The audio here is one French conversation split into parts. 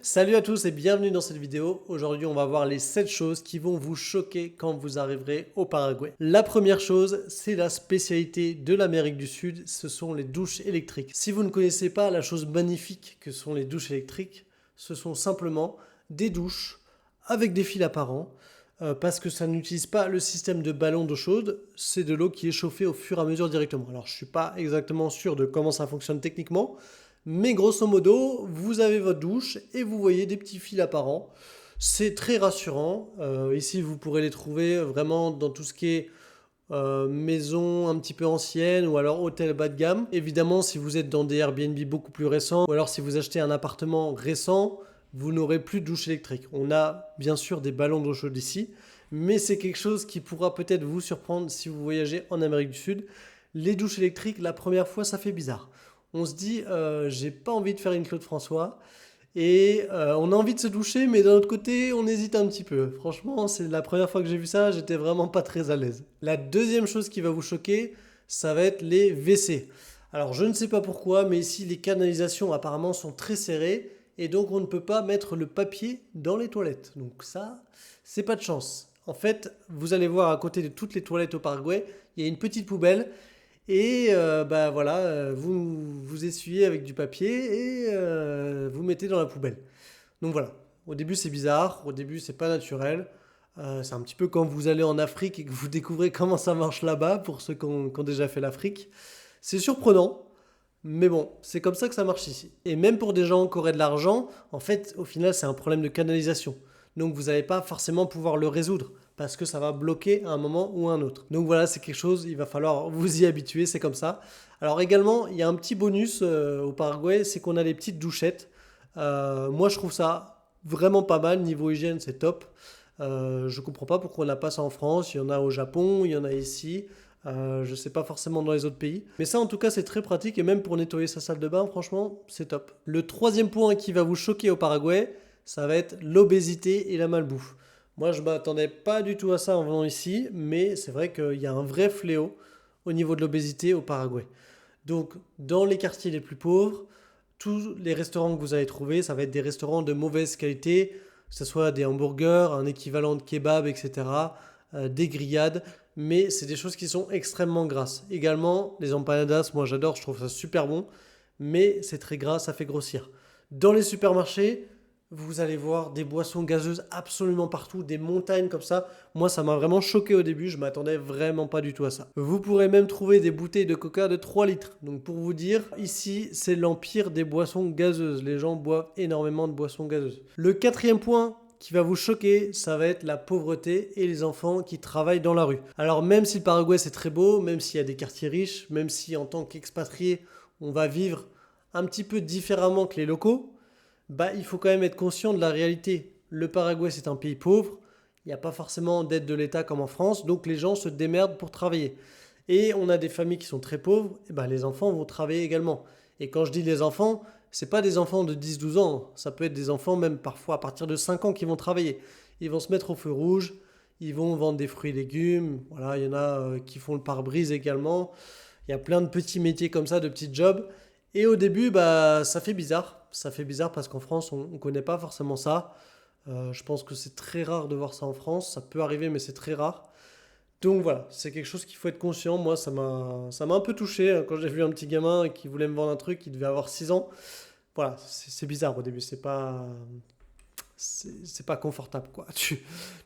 Salut à tous et bienvenue dans cette vidéo. Aujourd'hui, on va voir les 7 choses qui vont vous choquer quand vous arriverez au Paraguay. La première chose, c'est la spécialité de l'Amérique du Sud, ce sont les douches électriques. Si vous ne connaissez pas la chose magnifique que sont les douches électriques, ce sont simplement des douches avec des fils apparents, parce que ça n'utilise pas le système de ballon d'eau chaude, c'est de l'eau qui est chauffée au fur et à mesure directement. Alors je ne suis pas exactement sûr de comment ça fonctionne techniquement, mais grosso modo, vous avez votre douche et vous voyez des petits fils apparents. C'est très rassurant. Ici, vous pourrez les trouver vraiment dans tout ce qui est maison un petit peu ancienne ou alors hôtel bas de gamme. Évidemment, si vous êtes dans des Airbnb beaucoup plus récents ou alors si vous achetez un appartement récent, vous n'aurez plus de douche électrique. On a bien sûr des ballons d'eau chaude ici, mais c'est quelque chose qui pourra peut-être vous surprendre si vous voyagez en Amérique du Sud. Les douches électriques, la première fois, ça fait bizarre. On se dit, j'ai pas envie de faire une Claude François. Et on a envie de se doucher, mais d'un autre côté, on hésite un petit peu. Franchement, c'est la première fois que j'ai vu ça, j'étais vraiment pas très à l'aise. La deuxième chose qui va vous choquer, ça va être les WC. Alors, je ne sais pas pourquoi, mais ici, les canalisations apparemment sont très serrées, et donc on ne peut pas mettre le papier dans les toilettes. Donc ça, c'est pas de chance. En fait, vous allez voir à côté de toutes les toilettes au Paraguay, il y a une petite poubelle. Et bah voilà, vous essuyez avec du papier et vous mettez dans la poubelle. Donc voilà, au début c'est bizarre, au début c'est pas naturel. C'est un petit peu quand vous allez en Afrique et que vous découvrez comment ça marche là-bas, pour ceux qui ont déjà fait l'Afrique. C'est surprenant, mais bon, c'est comme ça que ça marche ici. Et même pour des gens qui auraient de l'argent, en fait, au final, c'est un problème de canalisation. Donc vous n'allez pas forcément pouvoir le résoudre parce que ça va bloquer à un moment ou à un autre. Donc voilà, c'est quelque chose, il va falloir vous y habituer, c'est comme ça. Alors également, il y a un petit bonus au Paraguay, c'est qu'on a des petites douchettes. Moi, je trouve ça vraiment pas mal. Niveau hygiène, c'est top. Je comprends pas pourquoi on n'a pas ça en France. Il y en a au Japon, il y en a ici. Je sais pas forcément dans les autres pays. Mais ça, en tout cas, c'est très pratique. Et même pour nettoyer sa salle de bain, franchement, c'est top. Le troisième point qui va vous choquer au Paraguay, ça va être l'obésité et la malbouffe. Moi, je m'attendais pas du tout à ça en venant ici. Mais c'est vrai qu'il y a un vrai fléau au niveau de l'obésité au Paraguay. Donc, dans les quartiers les plus pauvres, tous les restaurants que vous allez trouver, ça va être des restaurants de mauvaise qualité, que ce soit des hamburgers, un équivalent de kebab, etc., des grillades, mais c'est des choses qui sont extrêmement grasses. Également, les empanadas, moi j'adore, je trouve ça super bon, mais c'est très gras, ça fait grossir. Dans les supermarchés, vous allez voir des boissons gazeuses absolument partout, des montagnes comme ça. Moi, ça m'a vraiment choqué au début, je m'attendais vraiment pas du tout à ça. Vous pourrez même trouver des bouteilles de coca de 3 litres. Donc pour vous dire, ici, c'est l'empire des boissons gazeuses. Les gens boivent énormément de boissons gazeuses. Le quatrième point qui va vous choquer, ça va être la pauvreté et les enfants qui travaillent dans la rue. Alors même si le Paraguay c'est très beau, même s'il y a des quartiers riches, même si en tant qu'expatrié, on va vivre un petit peu différemment que les locaux, bah, il faut quand même être conscient de la réalité. Le Paraguay, c'est un pays pauvre. Il n'y a pas forcément d'aide de l'État comme en France. Donc les gens se démerdent pour travailler. Et on a des familles qui sont très pauvres. Et ben, les enfants vont travailler également. Et quand je dis les enfants, c'est pas des enfants de 10-12 ans. Ça peut être des enfants même parfois à partir de 5 ans qui vont travailler. Ils vont se mettre au feu rouge. Ils vont vendre des fruits et légumes. Voilà, il y en a qui font le pare-brise également. Il y a plein de petits métiers comme ça, de petits jobs. Et au début, bah, ça fait bizarre. Ça fait bizarre parce qu'en France, on ne connaît pas forcément ça. Je pense que c'est très rare de voir ça en France. Ça peut arriver, mais c'est très rare. Donc voilà, c'est quelque chose qu'il faut être conscient. Moi, ça m'a un peu touché quand j'ai vu un petit gamin qui voulait me vendre un truc, qui devait avoir 6 ans. Voilà, c'est bizarre au début. C'est pas confortable, quoi.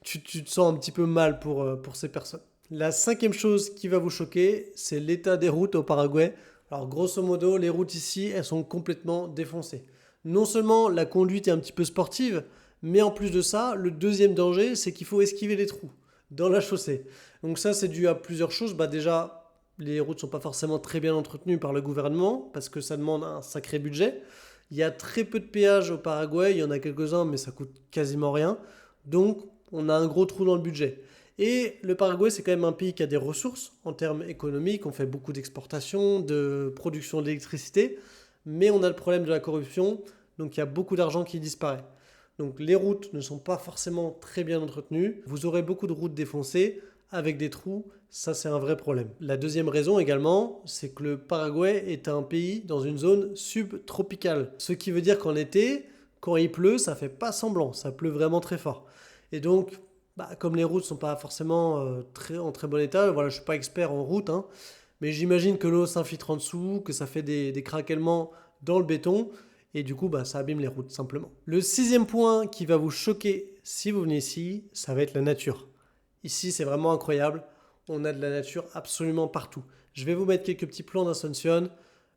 Tu te sens un petit peu mal pour ces personnes. La cinquième chose qui va vous choquer, c'est l'état des routes au Paraguay. Alors grosso modo, les routes ici, elles sont complètement défoncées. Non seulement la conduite est un petit peu sportive, mais en plus de ça, le deuxième danger, c'est qu'il faut esquiver les trous dans la chaussée. Donc ça, c'est dû à plusieurs choses. Bah déjà, les routes ne sont pas forcément très bien entretenues par le gouvernement, parce que ça demande un sacré budget. Il y a très peu de péages au Paraguay, il y en a quelques-uns, mais ça coûte quasiment rien. Donc, on a un gros trou dans le budget. Et le Paraguay, c'est quand même un pays qui a des ressources en termes économiques. On fait beaucoup d'exportations, de production d'électricité, mais on a le problème de la corruption, donc il y a beaucoup d'argent qui disparaît. Donc les routes ne sont pas forcément très bien entretenues. Vous aurez beaucoup de routes défoncées avec des trous. Ça, c'est un vrai problème. La deuxième raison également, c'est que le Paraguay est un pays dans une zone subtropicale. Ce qui veut dire qu'en été, Quand il pleut, ça fait pas semblant, ça pleut vraiment très fort. Et donc, comme les routes sont pas forcément en très bon état, voilà, je suis pas expert en route, hein, mais j'imagine que l'eau s'infiltre en dessous, que ça fait des craquements dans le béton, et du coup, ça abîme les routes simplement. Le sixième point qui va vous choquer si vous venez ici, ça va être la nature. Ici, c'est vraiment incroyable. On a de la nature absolument partout. Je vais vous mettre quelques petits plans d'Asunción.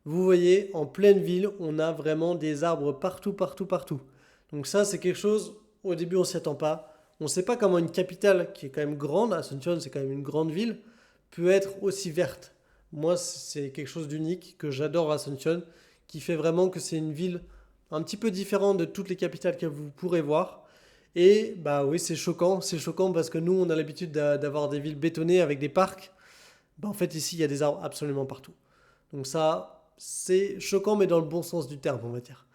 Vous voyez, en pleine ville, on a vraiment des arbres partout, partout, partout. Donc ça, c'est quelque chose, au début, on ne s'y attend pas. On ne sait pas comment une capitale qui est quand même grande, Asunción, c'est quand même une grande ville, peut être aussi verte. Moi, c'est quelque chose d'unique que j'adore à Asunción, qui fait vraiment que c'est une ville un petit peu différente de toutes les capitales que vous pourrez voir. Et oui, c'est choquant parce que nous, on a l'habitude d'avoir des villes bétonnées avec des parcs. En fait, ici, il y a des arbres absolument partout. Donc ça, c'est choquant, mais dans le bon sens du terme, on va dire.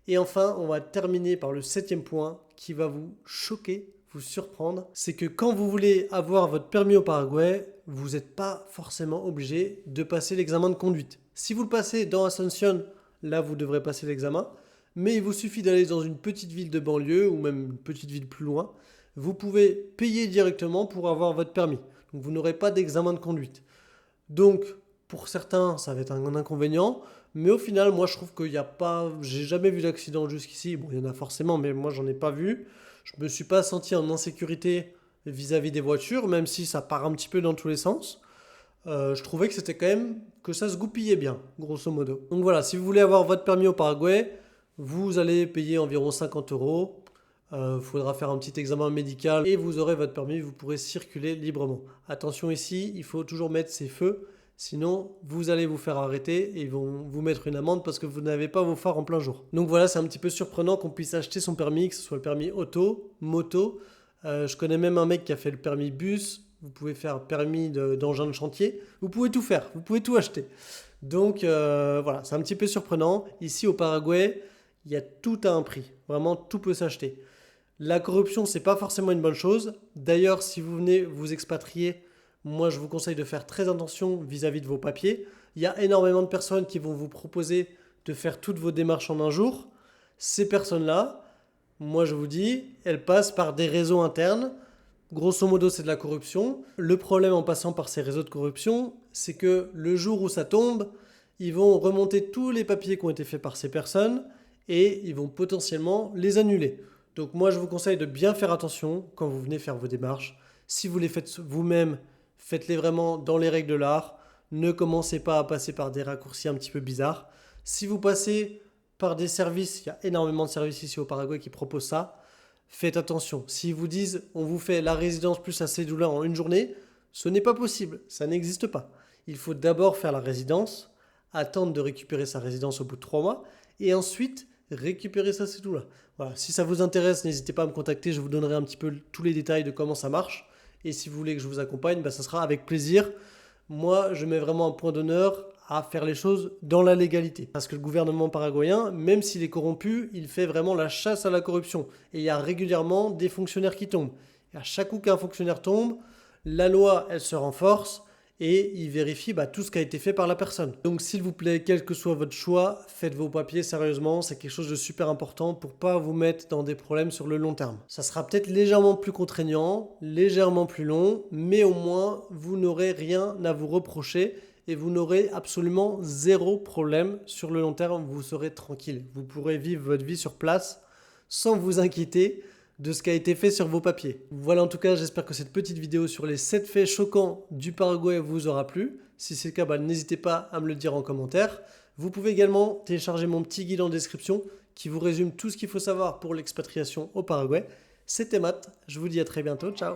Et enfin, on va terminer par le septième point qui va vous choquer, vous surprendre. C'est que quand vous voulez avoir votre permis au Paraguay, vous n'êtes pas forcément obligé de passer l'examen de conduite. Si vous le passez dans Asunción, là, vous devrez passer l'examen. Mais il vous suffit d'aller dans une petite ville de banlieue ou même une petite ville plus loin. Vous pouvez payer directement pour avoir votre permis. Donc vous n'aurez pas d'examen de conduite. Donc pour certains, ça va être un inconvénient. Mais au final, moi je trouve qu'il n'y a pas... J'ai jamais vu d'accident jusqu'ici. Bon, il y en a forcément, mais moi j'en ai pas vu. Je me suis pas senti en insécurité vis-à-vis des voitures, même si ça part un petit peu dans tous les sens. Je trouvais que c'était quand même... que ça se goupillait bien, grosso modo. Donc voilà, si vous voulez avoir votre permis au Paraguay, vous allez payer environ 50 euros. Il faudra faire un petit examen médical et vous aurez votre permis, vous pourrez circuler librement. Attention ici, il faut toujours mettre ses feux, sinon vous allez vous faire arrêter et ils vont vous mettre une amende parce que vous n'avez pas vos phares en plein jour. Donc voilà, c'est un petit peu surprenant qu'on puisse acheter son permis, que ce soit le permis auto, moto. Je connais même un mec qui a fait le permis bus, vous pouvez faire permis d'engin de chantier, vous pouvez tout faire, vous pouvez tout acheter. Donc voilà, c'est un petit peu surprenant. Ici au Paraguay, il y a tout à un prix. Vraiment, tout peut s'acheter. La corruption, c'est pas forcément une bonne chose. D'ailleurs, si vous venez vous expatrier, moi, je vous conseille de faire très attention vis-à-vis de vos papiers. Il y a énormément de personnes qui vont vous proposer de faire toutes vos démarches en un jour. Ces personnes-là, moi, je vous dis, elles passent par des réseaux internes. Grosso modo, c'est de la corruption. Le problème en passant par ces réseaux de corruption, c'est que le jour où ça tombe, ils vont remonter tous les papiers qui ont été faits par ces personnes et ils vont potentiellement les annuler. Donc moi, je vous conseille de bien faire attention quand vous venez faire vos démarches. Si vous les faites vous-même, faites-les vraiment dans les règles de l'art. Ne commencez pas à passer par des raccourcis un petit peu bizarres. Si vous passez par des services, il y a énormément de services ici au Paraguay qui proposent ça, faites attention. S'ils vous disent on vous fait la résidence plus la cédula en une journée, ce n'est pas possible, ça n'existe pas. Il faut d'abord faire la résidence, attendre de récupérer sa résidence au bout de 3 mois et ensuite récupérer sa cédula. Voilà. Si ça vous intéresse, n'hésitez pas à me contacter, je vous donnerai un petit peu tous les détails de comment ça marche. Et si vous voulez que je vous accompagne, ça sera avec plaisir. Moi, je mets vraiment un point d'honneur à faire les choses dans la légalité. Parce que le gouvernement paraguayen, même s'il est corrompu, il fait vraiment la chasse à la corruption. Et il y a régulièrement des fonctionnaires qui tombent. Et à chaque coup qu'un fonctionnaire tombe, la loi, elle se renforce et il vérifie tout ce qui a été fait par la personne. Donc s'il vous plaît, quel que soit votre choix, faites vos papiers sérieusement, c'est quelque chose de super important pour pas vous mettre dans des problèmes sur le long terme. Ça sera peut-être légèrement plus contraignant, légèrement plus long, mais au moins vous n'aurez rien à vous reprocher et vous n'aurez absolument zéro problème sur le long terme, vous serez tranquille. Vous pourrez vivre votre vie sur place sans vous inquiéter de ce qui a été fait sur vos papiers. Voilà, en tout cas, j'espère que cette petite vidéo sur les 7 faits choquants du Paraguay vous aura plu. Si c'est le cas, n'hésitez pas à me le dire en commentaire. Vous pouvez également télécharger mon petit guide en description qui vous résume tout ce qu'il faut savoir pour l'expatriation au Paraguay. C'était Matt, je vous dis à très bientôt, ciao.